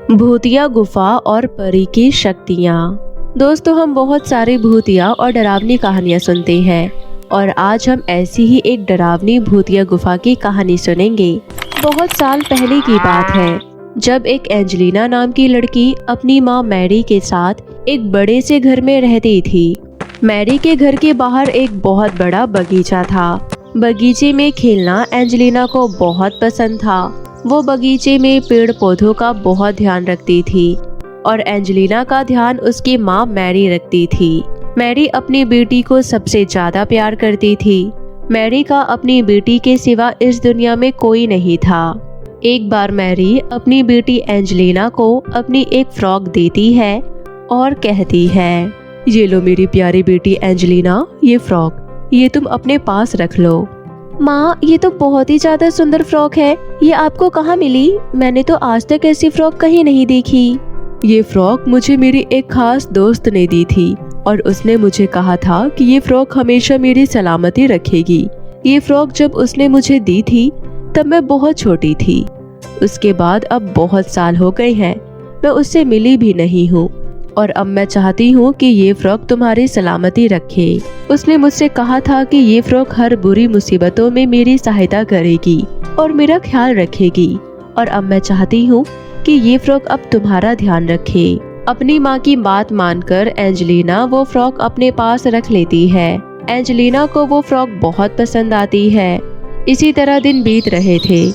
भूतिया गुफा और परी की शक्तियाँ। दोस्तों, हम बहुत सारी भूतिया और डरावनी कहानियाँ सुनते हैं और आज हम ऐसी ही एक डरावनी भूतिया गुफा की कहानी सुनेंगे। बहुत साल पहले की बात है, जब एक एंजेलिना नाम की लड़की अपनी माँ मैरी के साथ एक बड़े से घर में रहती थी। मैरी के घर के बाहर एक बहुत बड़ा बगीचा था। बगीचे में खेलना एंजेलिना को बहुत पसंद था। वो बगीचे में पेड़ पौधों का बहुत ध्यान रखती थी और एंजेलिना का ध्यान उसकी माँ मैरी रखती थी। मैरी अपनी बेटी को सबसे ज्यादा प्यार करती थी। मैरी का अपनी बेटी के सिवा इस दुनिया में कोई नहीं था। एक बार मैरी अपनी बेटी एंजेलिना को अपनी एक फ्रॉक देती है और कहती है, ये लो मेरी प्यारी बेटी एंजेलिना, ये फ्रॉक, ये तुम अपने पास रख लो। माँ, ये तो बहुत ही ज्यादा सुंदर फ्रॉक है, ये आपको कहाँ मिली? मैंने तो आज तक ऐसी फ्रॉक कहीं नहीं देखी। ये फ्रॉक मुझे मेरी एक खास दोस्त ने दी थी और उसने मुझे कहा था कि ये फ्रॉक हमेशा मेरी सलामती रखेगी। ये फ्रॉक जब उसने मुझे दी थी तब मैं बहुत छोटी थी। उसके बाद अब बहुत साल हो गए हैं, मैं उससे मिली भी नहीं हूँ और अब मैं चाहती हूँ कि ये फ्रॉक तुम्हारी सलामती रखे। उसने मुझसे कहा था कि ये फ्रॉक हर बुरी मुसीबतों में मेरी सहायता करेगी और मेरा ख्याल रखेगी और अब मैं चाहती हूँ कि ये फ्रॉक अब तुम्हारा ध्यान रखे। अपनी माँ की बात मानकर एंजेलिना वो फ्रॉक अपने पास रख लेती है। एंजेलिना को वो फ्रॉक बहुत पसंद आती है। इसी तरह दिन बीत रहे थे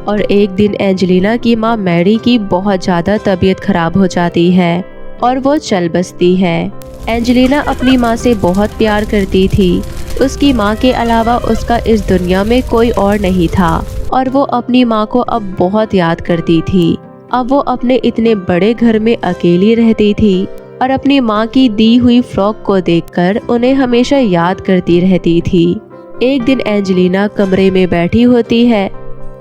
और एक दिन एंजेलिना की माँ मैरी की बहुत ज्यादा तबीयत खराब हो जाती है और वो चल बसती है। एंजेलिना अपनी माँ से बहुत प्यार करती थी। उसकी माँ के अलावा उसका इस दुनिया में कोई और नहीं था और वो अपनी माँ को अब बहुत याद करती थी। अब वो अपने इतने बड़े घर में अकेली रहती थी और अपनी माँ की दी हुई फ्रॉक को देखकर उन्हें हमेशा याद करती रहती थी। एक दिन एंजेलिना कमरे में बैठी होती है,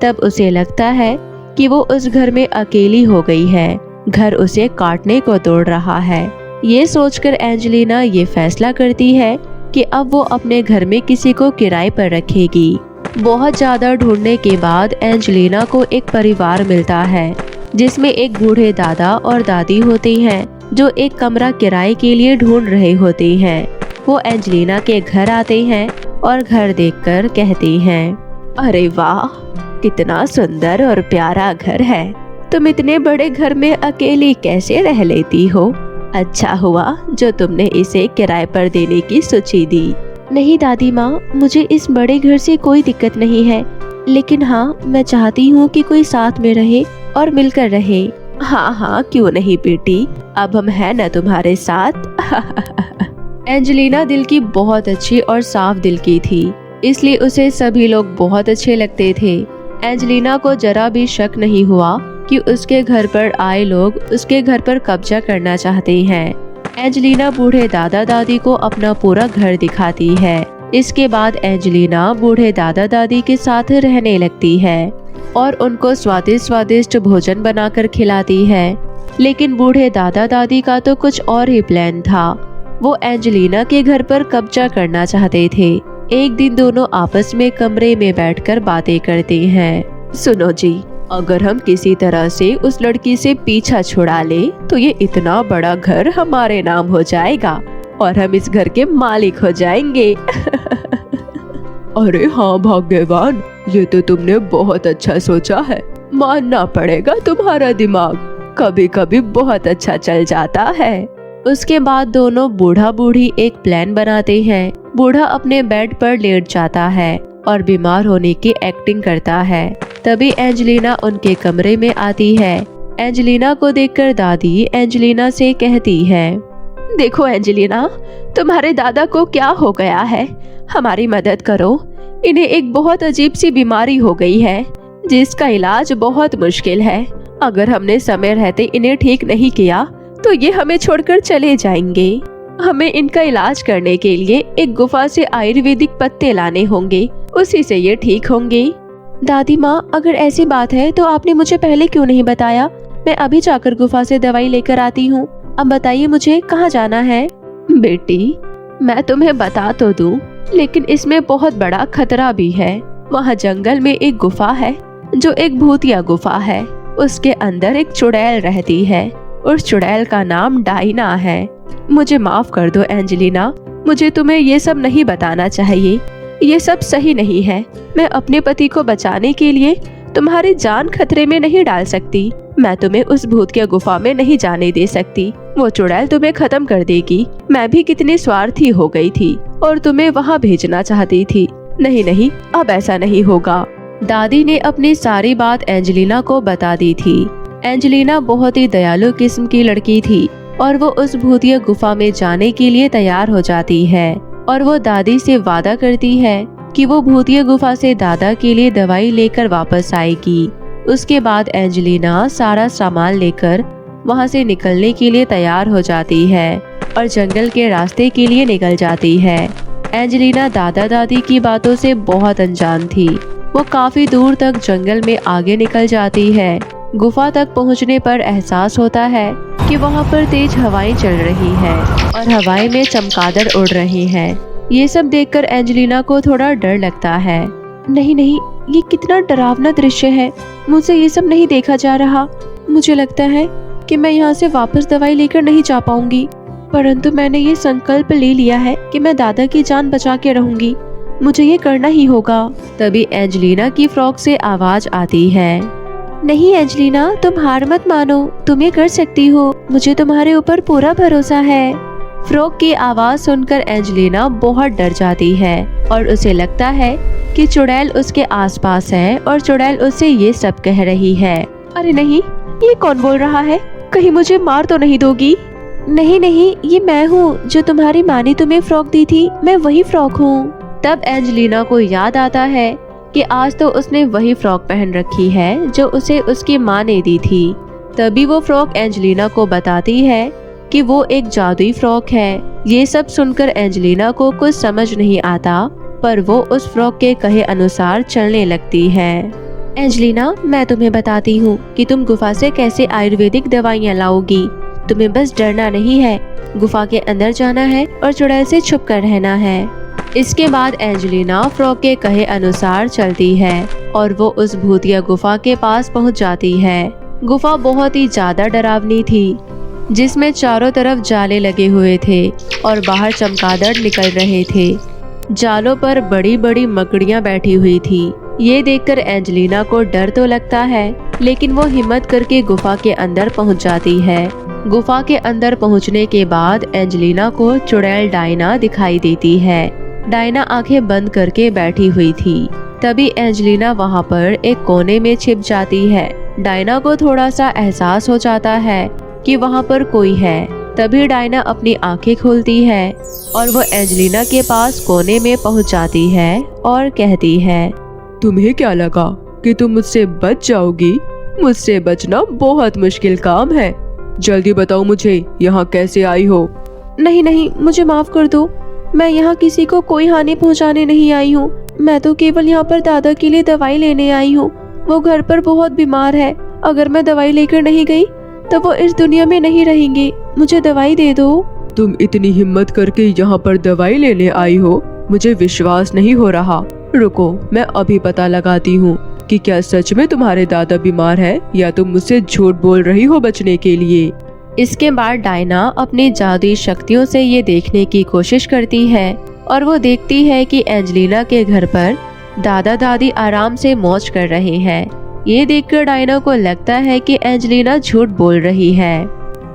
तब उसे लगता है कि वो उस घर में अकेली हो गई है। घर उसे काटने को दौड़ रहा है। ये सोचकर एंजेलिना ये फैसला करती है कि अब वो अपने घर में किसी को किराए पर रखेगी। बहुत ज्यादा ढूंढने के बाद एंजेलिना को एक परिवार मिलता है जिसमें एक बूढ़े दादा और दादी होती हैं जो एक कमरा किराए के लिए ढूंढ रहे होते हैं। वो एंजेलिना के घर आते हैं और घर देखकर कहते हैं, अरे वाह, कितना सुंदर और प्यारा घर है। तुम इतने बड़े घर में अकेली कैसे रह लेती हो? अच्छा हुआ जो तुमने इसे किराए पर देने की सोची दी। नहीं दादी माँ, मुझे इस बड़े घर से कोई दिक्कत नहीं है, लेकिन हाँ, मैं चाहती हूँ कि कोई साथ में रहे और मिलकर रहे। हाँ हाँ, क्यों नहीं बेटी, अब हम हैं न तुम्हारे साथ। एंजेलिना दिल की बहुत अच्छी और साफ दिल की थी, इसलिए उसे सभी लोग बहुत अच्छे लगते थे। एंजेलिना को जरा भी शक नहीं हुआ कि उसके घर पर आए लोग उसके घर पर कब्जा करना चाहते हैं। एंजेलिना बूढ़े दादा दादी को अपना पूरा घर दिखाती है। इसके बाद एंजेलिना बूढ़े दादा दादी के साथ रहने लगती है और उनको स्वादिष्ट स्वादिष्ट भोजन बनाकर खिलाती है। लेकिन बूढ़े दादा दादी का तो कुछ और ही प्लान था। वो एंजेलिना के घर पर कब्जा करना चाहते थे। एक दिन दोनों आपस में कमरे में बैठकर बातें करते हैं। सुनो जी, अगर हम किसी तरह से उस लड़की से पीछा छुड़ा ले तो ये इतना बड़ा घर हमारे नाम हो जाएगा और हम इस घर के मालिक हो जाएंगे। अरे हाँ भाग्यवान, ये तो तुमने बहुत अच्छा सोचा है। मानना पड़ेगा, तुम्हारा दिमाग कभी कभी बहुत अच्छा चल जाता है। उसके बाद दोनों बूढ़ा बूढ़ी एक प्लान बनाते हैं। बूढ़ा अपने बेड पर लेट जाता है और बीमार होने की एक्टिंग करता है। तभी एंजेलिना उनके कमरे में आती है। एंजेलिना को देखकर दादी एंजेलिना से कहती है, देखो एंजेलिना, तुम्हारे दादा को क्या हो गया है, हमारी मदद करो। इन्हें एक बहुत अजीब सी बीमारी हो गई है जिसका इलाज बहुत मुश्किल है। अगर हमने समय रहते इन्हें ठीक नहीं किया तो ये हमें छोड़कर चले जाएंगे। हमें इनका इलाज करने के लिए एक गुफा से आयुर्वेदिक पत्ते लाने होंगे, उसी से ये ठीक होंगे। दादी माँ, अगर ऐसी बात है तो आपने मुझे पहले क्यों नहीं बताया? मैं अभी जाकर गुफा से दवाई लेकर आती हूँ। अब बताइए मुझे कहाँ जाना है? बेटी, मैं तुम्हें बता तो दूँ, लेकिन इसमें बहुत बड़ा खतरा भी है। वहाँ जंगल में एक गुफा है जो एक भूतिया गुफा है। उसके अंदर एक चुड़ैल रहती है। उस चुड़ैल का नाम डायना है। मुझे माफ कर दो एंजेलिना, मुझे तुम्हें ये सब नहीं बताना चाहिए। ये सब सही नहीं है। मैं अपने पति को बचाने के लिए तुम्हारी जान खतरे में नहीं डाल सकती। मैं तुम्हें उस भूतिया गुफा में नहीं जाने दे सकती। वो चुड़ैल तुम्हें खत्म कर देगी। मैं भी कितनी स्वार्थी हो गई थी और तुम्हें वहाँ भेजना चाहती थी। नहीं नहीं, अब ऐसा नहीं होगा। दादी ने अपनी सारी बात एंजेलिना को बता दी थी। एंजेलिना बहुत ही दयालु किस्म की लड़की थी और वो उस भूतिया गुफा में जाने के लिए तैयार हो जाती है और वो दादी से वादा करती है कि वो भूतिया गुफा से दादा के लिए दवाई लेकर वापस आएगी। उसके बाद एंजेलिना सारा सामान लेकर वहाँ से निकलने के लिए तैयार हो जाती है और जंगल के रास्ते के लिए निकल जाती है। एंजेलिना दादा दादी की बातों से बहुत अनजान थी। वो काफी दूर तक जंगल में आगे निकल जाती है। गुफा तक पहुँचने पर एहसास होता है कि वहाँ पर तेज हवाएं चल रही है और हवाएं में चमगादड़ उड़ रहे हैं। ये सब देखकर एंजेलिना को थोड़ा डर लगता है। नहीं नहीं, ये कितना डरावना दृश्य है। मुझसे ये सब नहीं देखा जा रहा। मुझे लगता है कि मैं यहाँ से वापस दवाई लेकर नहीं जा पाऊंगी, परंतु मैंने ये संकल्प ले लिया है कि मैं दादा की जान बचा के रहूंगी। मुझे ये करना ही होगा। तभी एंजेलिना की फ्रॉक से आवाज आती है। नहीं एंजेलिना, तुम हार मत मानो, तुम ये कर सकती हो। मुझे तुम्हारे ऊपर पूरा भरोसा है। फ्रॉक की आवाज सुनकर एंजेलिना बहुत डर जाती है और उसे लगता है कि चुड़ैल उसके आसपास है और चुड़ैल उससे ये सब कह रही है। अरे नहीं, ये कौन बोल रहा है? कहीं मुझे मार तो नहीं दोगी? नहीं नहीं, ये मैं हूँ जो तुम्हारी माँ ने तुम्हें फ्रॉक दी थी। मैं वही फ्रॉक हूँ। तब एंजेलिना को याद आता है कि आज तो उसने वही फ्रॉक पहन रखी है जो उसे उसकी माँ ने दी थी। तभी वो फ्रॉक एंजेलिना को बताती है कि वो एक जादुई फ्रॉक है। ये सब सुनकर एंजेलिना को कुछ समझ नहीं आता, पर वो उस फ्रॉक के कहे अनुसार चलने लगती है। एंजेलिना, मैं तुम्हें बताती हूँ कि तुम गुफा से कैसे आयुर्वेदिक दवाइयाँ लाओगी। तुम्हें बस डरना नहीं है, गुफा के अंदर जाना है और चुड़ैल से छुप कर रहना है। इसके बाद एंजेलिना फ्रॉक के कहे अनुसार चलती है और वो उस भूतिया गुफा के पास पहुँच जाती है। गुफा बहुत ही ज्यादा डरावनी थी, जिसमें चारों तरफ जाले लगे हुए थे और बाहर चमगादड़ निकल रहे थे। जालों पर बड़ी बड़ी मकड़ियाँ बैठी हुई थी। ये देखकर एंजेलिना को डर तो लगता है, लेकिन वो हिम्मत करके गुफा के अंदर पहुंच जाती है। गुफा के अंदर पहुंचने के बाद एंजेलिना को चुड़ैल डायना दिखाई देती है। डायना आंखें बंद करके बैठी हुई थी। तभी एंजेलिना वहां पर एक कोने में छिप जाती है। डायना को थोड़ा सा एहसास हो जाता है कि वहां पर कोई है। तभी डायना अपनी आंखें खोलती है और वो एंजेलिना के पास कोने में पहुंच जाती है और कहती है, तुम्हें क्या लगा कि तुम मुझसे बच जाओगी? मुझसे बचना बहुत मुश्किल काम है। जल्दी बताओ मुझे, यहाँ कैसे आई हो? नहीं नहीं, मुझे माफ कर दो। मैं यहाँ किसी को कोई हानि पहुँचाने नहीं आई हूँ। मैं तो केवल यहाँ पर दादा के लिए दवाई लेने आई हूँ। वो घर पर बहुत बीमार है। अगर मैं दवाई लेकर नहीं गई तो वो इस दुनिया में नहीं रहेंगे। मुझे दवाई दे दो। तुम इतनी हिम्मत करके यहाँ पर दवाई लेने आई हो? मुझे विश्वास नहीं हो रहा। रुको, मैं अभी पता लगाती हूँ कि क्या सच में तुम्हारे दादा बीमार है या तुम मुझसे झूठ बोल रही हो बचने के लिए। इसके बाद डायना अपनी जादुई शक्तियों से ये देखने की कोशिश करती है और वो देखती है कि एंजेलिना के घर पर दादा दादी आराम से मौज कर रहे हैं। ये देखकर डायना को लगता है कि एंजेलिना झूठ बोल रही है।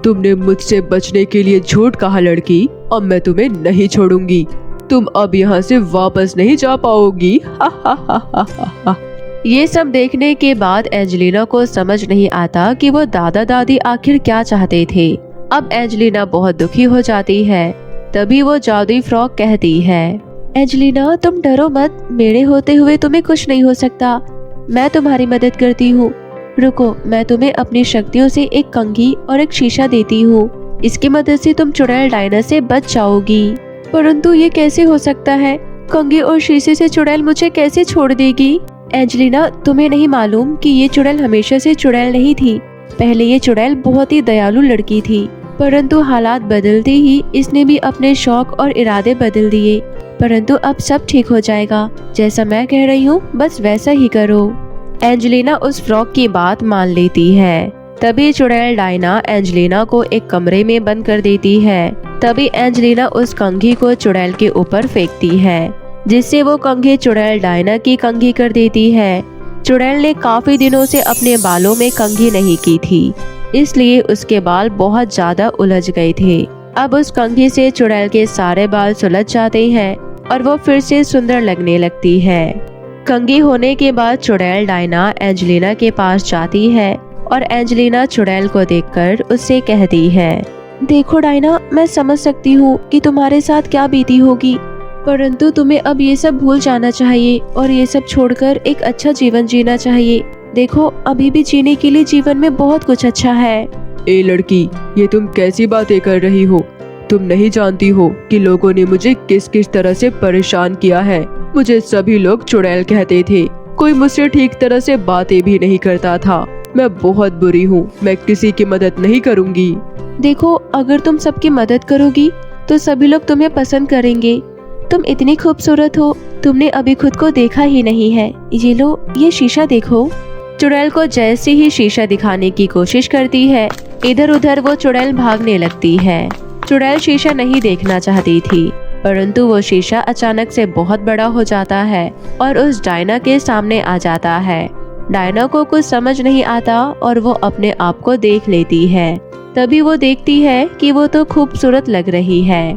तुमने मुझसे बचने के लिए झूठ कहा लड़की। अब मैं तुम्हें नहीं छोड़ूंगी। तुम अब यहाँ से वापस नहीं जा पाओगी। ये सब देखने के बाद एंजेलिना को समझ नहीं आता कि वो दादा दादी आखिर क्या चाहते थे। अब एंजेलिना बहुत दुखी हो जाती है। तभी वो जादुई फ्रॉक कहती है, एंजेलिना तुम डरो मत, मेरे होते हुए तुम्हें कुछ नहीं हो सकता। मैं तुम्हारी मदद करती हूँ। रुको, मैं तुम्हें अपनी शक्तियों से एक कंघी और एक शीशा देती हूँ। इसकी मदद से तुम चुड़ैल डायना से बच जाओगी। परंतु ये कैसे हो सकता है? कंघी और शीशे से चुड़ैल मुझे कैसे छोड़ देगी? एंजेलिना, तुम्हें नहीं मालूम कि ये चुड़ैल हमेशा से चुड़ैल नहीं थी। पहले ये चुड़ैल बहुत ही दयालु लड़की थी, परंतु हालात बदलते ही इसने भी अपने शौक और इरादे बदल दिए। परंतु अब सब ठीक हो जाएगा। जैसा मैं कह रही हूँ बस वैसा ही करो। एंजेलिना उस फ्रॉक की बात मान लेती है। तभी चुड़ैल डायना एंजेलिना को एक कमरे में बंद कर देती है। तभी एंजेलिना उस कंघी को चुड़ैल के ऊपर फेंकती है, जिससे वो कंघी चुड़ैल डायना की कंघी कर देती है। चुड़ैल ने काफी दिनों से अपने बालों में कंघी नहीं की थी, इसलिए उसके बाल बहुत ज्यादा उलझ गए थे। अब उस कंघी से चुड़ैल के सारे बाल सुलझ जाते हैं और वो फिर से सुंदर लगने लगती है। कंघी होने के बाद चुड़ैल डायना एंजेलिना के पास जाती है और एंजेलिना चुड़ैल को देखकर उससे कहती है, देखो डायना, मैं समझ सकती हूँ कि तुम्हारे साथ क्या बीती होगी, परंतु तुम्हें अब ये सब भूल जाना चाहिए और ये सब छोड़कर एक अच्छा जीवन जीना चाहिए। देखो, अभी भी जीने के लिए जीवन में बहुत कुछ अच्छा है। ए लड़की, ये तुम कैसी बातें कर रही हो? तुम नहीं जानती हो कि लोगों ने मुझे किस किस तरह से परेशान किया है। मुझे सभी लोग चुड़ैल कहते थे, कोई मुझसे ठीक तरह से बातें भी नहीं करता था। मैं बहुत बुरी हूँ, मैं किसी की मदद नहीं करूँगी। देखो, अगर तुम सबकी मदद करोगी तो सभी लोग तुम्हें पसंद करेंगे। तुम इतनी खूबसूरत हो, तुमने अभी खुद को देखा ही नहीं है। ये लो, ये शीशा देखो। चुड़ैल को जैसे ही शीशा दिखाने की कोशिश करती है, इधर उधर वो चुड़ैल भागने लगती है। चुड़ैल शीशा नहीं देखना चाहती थी, परंतु वो शीशा अचानक से बहुत बड़ा हो जाता है और उस डायना के सामने आ जाता है। डायना को कुछ समझ नहीं आता और वो अपने आप को देख लेती है। तभी वो देखती है कि वो तो खूबसूरत लग रही है।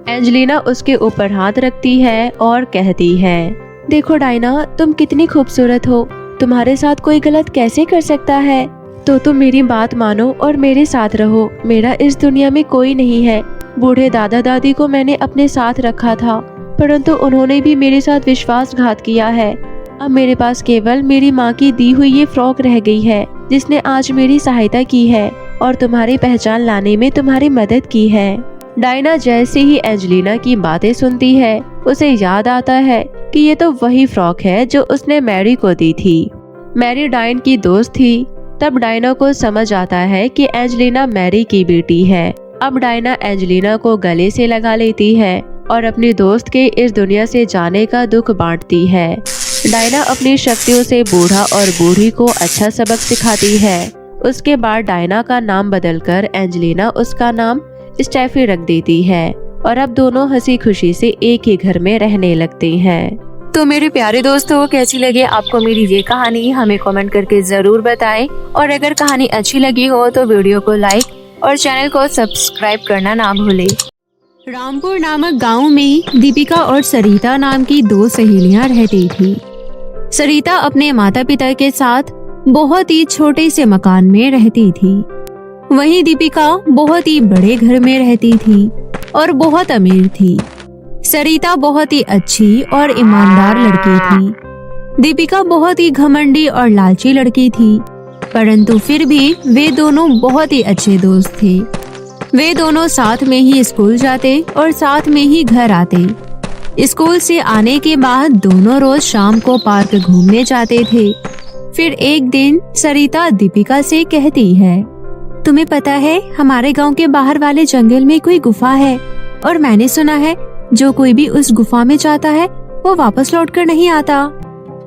एंजेलिना उसके ऊपर हाथ रखती है और कहती है, देखो डायना, तुम कितनी खूबसूरत हो, तुम्हारे साथ कोई गलत कैसे कर सकता है? तो तुम मेरी बात मानो और मेरे साथ रहो। मेरा इस दुनिया में कोई नहीं है। बूढ़े दादा दादी को मैंने अपने साथ रखा था, परंतु उन्होंने भी मेरे साथ विश्वासघात किया है। अब मेरे पास केवल मेरी माँ की दी हुई ये फ्रॉक रह गई है, जिसने आज मेरी सहायता की है और तुम्हारी पहचान लाने में तुम्हारी मदद की है। डायना जैसे ही एंजेलिना की बातें सुनती है, उसे याद आता है कि ये तो वही फ्रॉक है जो उसने मैरी को दी थी। मैरी डायन की दोस्त थी। तब डायना को समझ आता है कि एंजेलिना मैरी की बेटी है। अब डायना एंजेलिना को गले से लगा लेती है और अपनी दोस्त के इस दुनिया से जाने का दुख बांटती है। डायना अपनी शक्तियों से बूढ़ा और बूढ़ी को अच्छा सबक सिखाती है। उसके बाद डायना का नाम बदलकर एंजेलिना उसका नाम स्टेफी रख देती है और अब दोनों हंसी खुशी से एक ही घर में रहने लगते हैं। तो मेरे प्यारे दोस्तों, कैसी लगी आपको मेरी ये कहानी? हमें कमेंट करके जरूर बताएं और अगर कहानी अच्छी लगी हो तो वीडियो को लाइक और चैनल को सब्सक्राइब करना ना भूलें। रामपुर नामक गांव में दीपिका और सरिता नाम की दो सहेलियां रहती थी। सरिता अपने माता पिता के साथ बहुत ही छोटे से मकान में रहती थी। वहीं दीपिका बहुत ही बड़े घर में रहती थी और बहुत अमीर थी। सरिता बहुत ही अच्छी और ईमानदार लड़की थी। दीपिका बहुत ही घमंडी और लालची लड़की थी, परंतु फिर भी वे दोनों बहुत ही अच्छे दोस्त थे। वे दोनों साथ में ही स्कूल जाते और साथ में ही घर आते। स्कूल से आने के बाद दोनों रोज शाम को पार्क घूमने जाते थे। फिर एक दिन सरिता दीपिका से कहती है, तुम्हें पता है, हमारे गांव के बाहर वाले जंगल में कोई गुफा है और मैंने सुना है जो कोई भी उस गुफा में जाता है वो वापस लौटकर नहीं आता।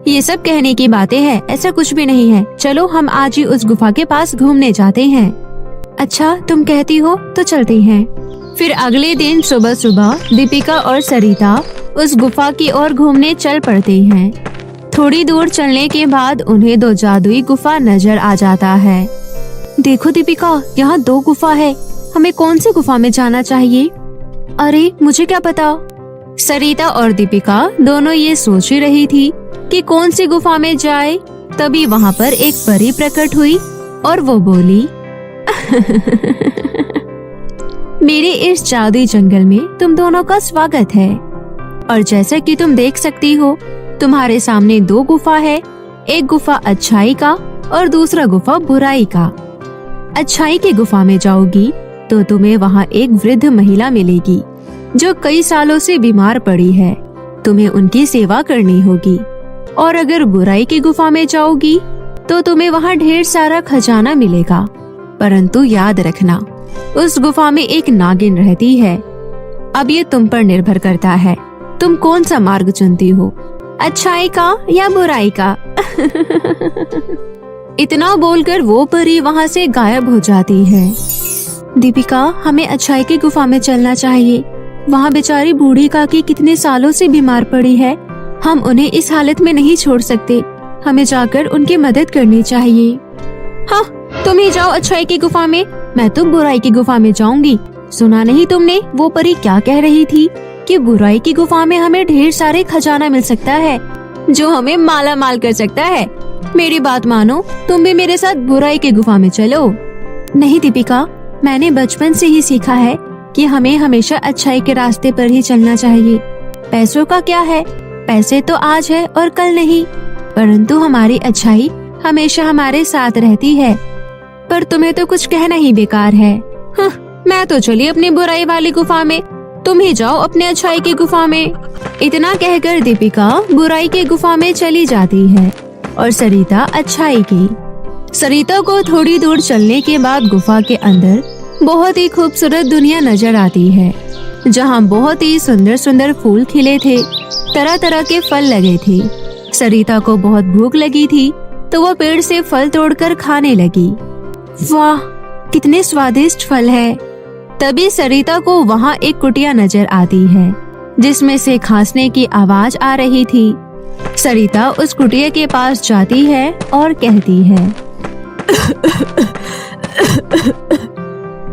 ये सब कहने की बातें हैं, ऐसा कुछ भी नहीं है। चलो हम आज ही उस गुफा के पास घूमने जाते हैं। अच्छा, तुम कहती हो तो चलते हैं। फिर अगले दिन सुबह सुबह दीपिका और सरिता उस गुफा की ओर घूमने चल पड़ते हैं। थोड़ी दूर चलने के बाद उन्हें दो जादुई गुफा नजर आ जाता है। देखो दीपिका, यहाँ दो गुफा है, हमें कौन सी गुफा में जाना चाहिए? अरे मुझे क्या पता। सरिता और दीपिका दोनों ये सोच ही रही थी कि कौन सी गुफा में जाए। तभी वहाँ पर एक परी प्रकट हुई और वो बोली, मेरे इस जादुई जंगल में तुम दोनों का स्वागत है और जैसा कि तुम देख सकती हो, तुम्हारे सामने दो गुफा है। एक गुफा अच्छाई का और दूसरा गुफा बुराई का। अच्छाई की गुफा में जाओगी तो तुम्हें वहाँ एक वृद्ध महिला मिलेगी जो कई सालों से बीमार पड़ी है। तुम्हें उनकी सेवा करनी होगी। और अगर बुराई की गुफा में जाओगी तो तुम्हें वहाँ ढेर सारा खजाना मिलेगा, परंतु याद रखना उस गुफा में एक नागिन रहती है। अब ये तुम पर निर्भर करता है, तुम कौन सा मार्ग चुनती हो, अच्छाई का या बुराई का। इतना बोलकर वो परी वहाँ से गायब हो जाती है। दीपिका, हमें अच्छाई की गुफा में चलना चाहिए। वहाँ बेचारी बूढ़ी काकी कितने सालों से बीमार पड़ी है। हम उन्हें इस हालत में नहीं छोड़ सकते। हमें जाकर उनकी मदद करनी चाहिए। हाँ, तुम ही जाओ अच्छाई की गुफा में, मैं तो बुराई की गुफा में जाऊंगी। सुना नहीं तुमने वो परी क्या कह रही थी कि बुराई की गुफा में हमें ढेर सारे खजाना मिल सकता है जो हमें माला माल कर सकता है। मेरी बात मानो, तुम भी मेरे साथ बुराई की गुफा में चलो। नहीं दीपिका, मैंने बचपन से ही सीखा है कि हमें हमेशा अच्छाई के रास्ते पर ही चलना चाहिए। पैसों का क्या है, पैसे तो आज है और कल नहीं, परंतु हमारी अच्छाई हमेशा हमारे साथ रहती है। पर तुम्हें तो कुछ कहना ही बेकार है। मैं तो चली अपनी बुराई वाली गुफा में, तुम ही जाओ अपने अच्छाई की गुफा में। इतना कहकर दीपिका बुराई की गुफा में चली जाती है और सरिता अच्छाई की। सरिता को थोड़ी दूर चलने के बाद गुफा के अंदर बहुत ही खूबसूरत दुनिया नजर आती है, जहाँ बहुत ही सुंदर सुंदर फूल खिले थे, तरह तरह के फल लगे थे। सरिता को बहुत भूख लगी थी तो वो पेड़ से फल तोड़कर खाने लगी। वाह, कितने स्वादिष्ट फल है। तभी सरिता को वहाँ एक कुटिया नजर आती है जिसमें से खांसने की आवाज आ रही थी। सरिता उस कुटिया के पास जाती है और कहती है,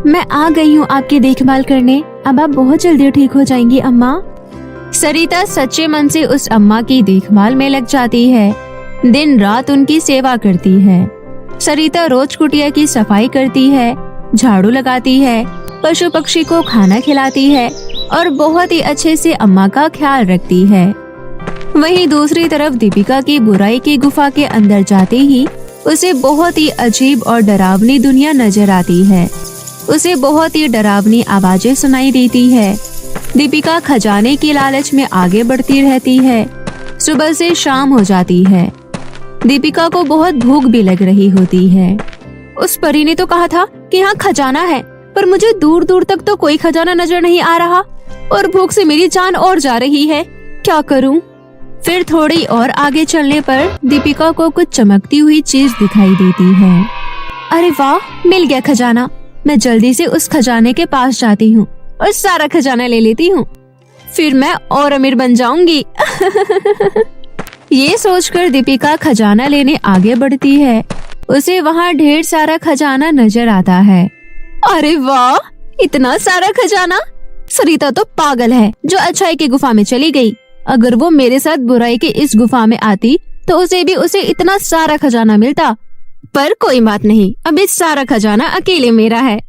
मैं आ गई हूँ आपकी देखभाल करने, अब आप बहुत जल्दी ठीक हो जाएंगी अम्मा। सरिता सच्चे मन से उस अम्मा की देखभाल में लग जाती है, दिन रात उनकी सेवा करती है। सरिता रोज कुटिया की सफाई करती है, झाड़ू लगाती है, पशु पक्षी को खाना खिलाती है और बहुत ही अच्छे से अम्मा का ख्याल रखती है। वहीं दूसरी तरफ दीपिका की बुराई की गुफा के अंदर जाते ही उसे बहुत ही अजीब और डरावनी दुनिया नजर आती है। उसे बहुत ही डरावनी आवाजें सुनाई देती है। दीपिका खजाने की लालच में आगे बढ़ती रहती है। सुबह से शाम हो जाती है। दीपिका को बहुत भूख भी लग रही होती है। उस परी ने तो कहा था कि यहाँ खजाना है, पर मुझे दूर दूर तक तो कोई खजाना नजर नहीं आ रहा और भूख से मेरी जान और जा रही है। क्या करूँ? फिर थोड़ी और आगे चलने पर दीपिका को कुछ चमकती हुई चीज दिखाई देती है। अरे वाह, मिल गया खजाना। मैं जल्दी से उस खजाने के पास जाती हूँ और सारा खजाना ले लेती हूँ, फिर मैं और अमीर बन जाऊंगी। ये सोचकर दीपिका खजाना लेने आगे बढ़ती है। उसे वहाँ ढेर सारा खजाना नजर आता है। अरे वाह, इतना सारा खजाना! सरिता तो पागल है जो अच्छाई की गुफा में चली गई। अगर वो मेरे साथ बुराई की इस गुफा में आती तो उसे इतना सारा खजाना मिलता। पर कोई बात नहीं, अभी सारा खजाना अकेले मेरा है।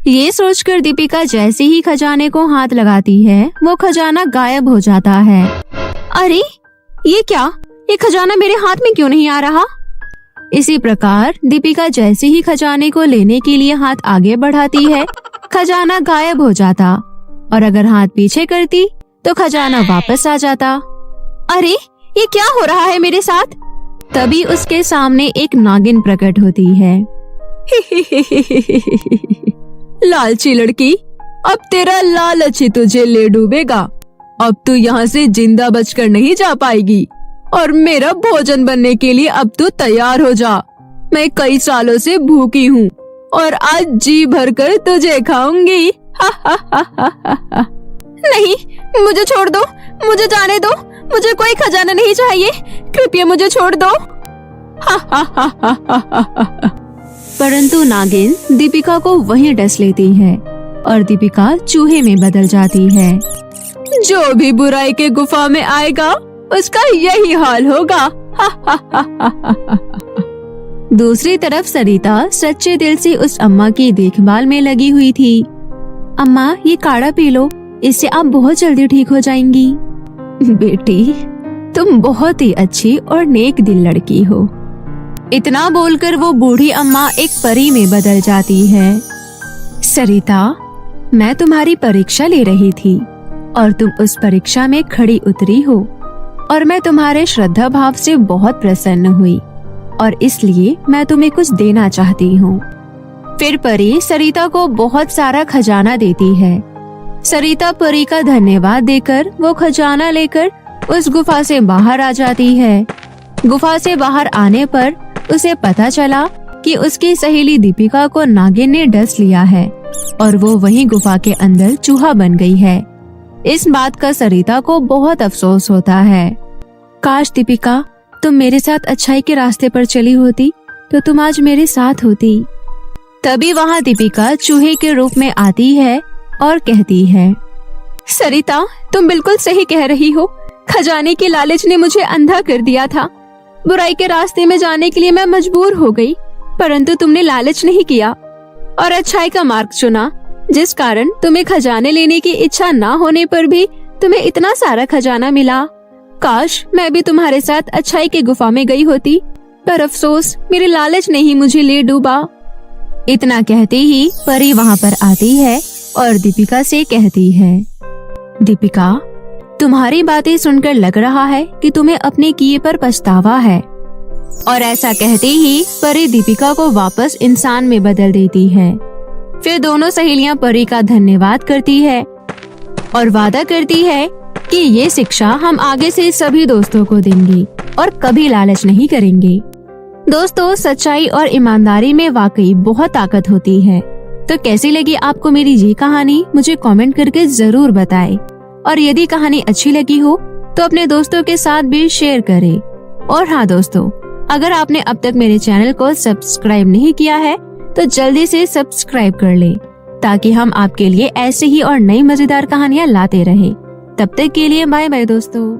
ये सोचकर दीपिका जैसे ही खजाने को हाथ लगाती है, वो खजाना गायब हो जाता है। अरे ये क्या, ये खजाना मेरे हाथ में क्यों नहीं आ रहा? इसी प्रकार दीपिका जैसे ही खजाने को लेने के लिए हाथ आगे बढ़ाती है, खजाना गायब हो जाता और अगर हाथ पीछे करती तो खजाना वापस आ जाता। अरे ये क्या हो रहा है मेरे साथ? तभी उसके सामने एक नागिन प्रकट होती है। लालची लड़की, अब तेरा लालच ही तुझे ले डूबेगा। अब तू यहाँ से जिंदा बचकर नहीं जा पाएगी और मेरा भोजन बनने के लिए अब तू तैयार हो जा। मैं कई सालों से भूखी हूँ और आज जी भरकर तुझे खाऊंगी। नहीं, मुझे छोड़ दो, मुझे जाने दो, मुझे कोई खजाना नहीं चाहिए, कृपया मुझे छोड़ दो। परंतु नागिन दीपिका को वहीं डस लेती है और दीपिका चूहे में बदल जाती है। जो भी बुराई के गुफा में आएगा उसका यही हाल होगा। दूसरी तरफ सरिता सच्चे दिल से उस अम्मा की देखभाल में लगी हुई थी। अम्मा, ये काढ़ा पी लो, इससे आप बहुत जल्दी ठीक हो जाएंगी। बेटी, तुम बहुत ही अच्छी और नेक दिल लड़की हो। इतना बोलकर वो बूढ़ी अम्मा एक परी में बदल जाती है। सरिता, मैं तुम्हारी परीक्षा ले रही थी और तुम उस परीक्षा में खड़ी उतरी हो और मैं तुम्हारे श्रद्धा भाव से बहुत प्रसन्न हुई और इसलिए मैं तुम्हें कुछ देना चाहती हूँ। फिर परी सरिता को बहुत सारा खजाना देती है। सरिता परी का धन्यवाद देकर वो खजाना लेकर उस गुफा से बाहर आ जाती है। गुफा से बाहर आने पर उसे पता चला कि उसकी सहेली दीपिका को नागिन ने डस लिया है और वो वहीं गुफा के अंदर चूहा बन गई है। इस बात का सरिता को बहुत अफसोस होता है। काश दीपिका तुम मेरे साथ अच्छाई के रास्ते पर चली होती तो तुम आज मेरे साथ होती। तभी वहाँ दीपिका चूहे के रूप में आती है और कहती है, सरिता तुम बिल्कुल सही कह रही हो। खजाने की लालच ने मुझे अंधा कर दिया था। बुराई के रास्ते में जाने के लिए मैं मजबूर हो गई, परंतु तुमने लालच नहीं किया और अच्छाई का मार्ग चुना, जिस कारण तुम्हें खजाने लेने की इच्छा ना होने पर भी तुम्हें इतना सारा खजाना मिला। काश मैं भी तुम्हारे साथ अच्छाई की गुफा में गई होती, पर अफसोस मेरी लालच ने ही मुझे ले डूबा। इतना कहते ही परी वहाँ पर आती है और दीपिका से कहती है, दीपिका तुम्हारी बातें सुनकर लग रहा है कि तुम्हें अपने किए पर पछतावा है। और ऐसा कहते ही परी दीपिका को वापस इंसान में बदल देती है। फिर दोनों सहेलियां परी का धन्यवाद करती है और वादा करती है कि ये शिक्षा हम आगे से सभी दोस्तों को देंगी और कभी लालच नहीं करेंगे। दोस्तों सच्चाई और ईमानदारी में वाकई बहुत ताकत होती है। तो कैसी लगी आपको मेरी ये कहानी, मुझे कमेंट करके जरूर बताएं। और यदि कहानी अच्छी लगी हो तो अपने दोस्तों के साथ भी शेयर करें। और हाँ दोस्तों, अगर आपने अब तक मेरे चैनल को सब्सक्राइब नहीं किया है तो जल्दी से सब्सक्राइब कर लें, ताकि हम आपके लिए ऐसे ही और नई मजेदार कहानियाँ लाते रहें। तब तक के लिए बाय बाय दोस्तों।